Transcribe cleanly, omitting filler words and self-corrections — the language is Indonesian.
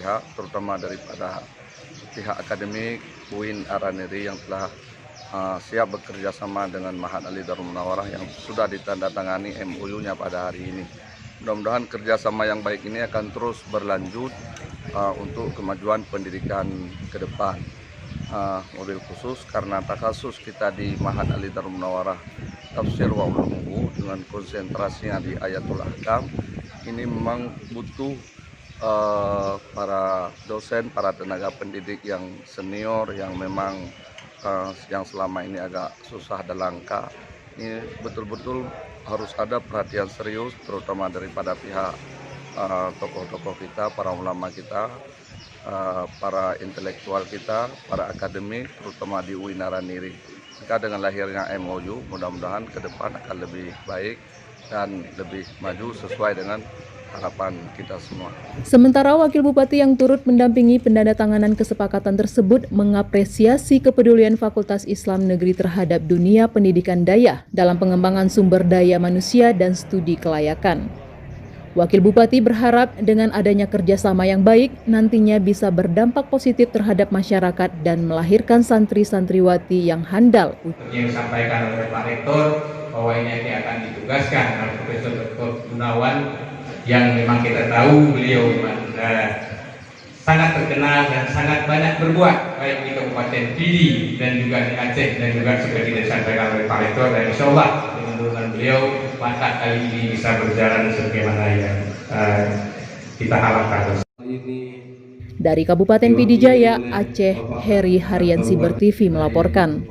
pihak, terutama daripada pihak akademik UIN Araniri yang telah siap bekerja sama dengan Mahat Ali Darul Munawarah yang sudah ditandatangani MOU-nya pada hari ini. Mudah-mudahan kerjasama yang baik ini akan terus berlanjut untuk kemajuan pendidikan ke depan. Mobil khusus karena takasus kita di Mahat Ali Darul Munawarah Tafsir wa Ulumuhu dengan konsentrasinya di Ayatul Ahkam, ini memang butuh para dosen, para tenaga pendidik yang senior yang memang yang selama ini agak susah dan langka. Ini betul-betul harus ada perhatian serius, terutama daripada pihak tokoh-tokoh kita, para ulama kita, para intelektual kita, para akademik, terutama di UIN Araniri. Maka dengan lahirnya MOU, mudah-mudahan ke depan akan lebih baik dan lebih maju sesuai dengan harapan kita semua. Sementara Wakil Bupati yang turut mendampingi pendandatanganan kesepakatan tersebut mengapresiasi kepedulian Fakultas Islam Negeri terhadap dunia pendidikan daya dalam pengembangan sumber daya manusia dan studi kelayakan. Wakil Bupati berharap dengan adanya kerjasama yang baik nantinya bisa berdampak positif terhadap masyarakat dan melahirkan santri-santriwati yang handal. Yang disampaikan oleh Pak Rektor bahwa ini akan ditugaskan oleh Profesor Dr. Gunawan yang memang kita tahu beliau sangat terkenal dan sangat banyak berbuat baik di Kabupaten Pidi dan juga di Aceh dan juga seperti disampaikan oleh Pak Rektor, dan insya Allah dengan dukungan beliau maka kali ini bisa berjalan sebagaimana yang kita harapkan. Dari Kabupaten Pidijaya, Aceh, Heri Haryansi BerTV melaporkan.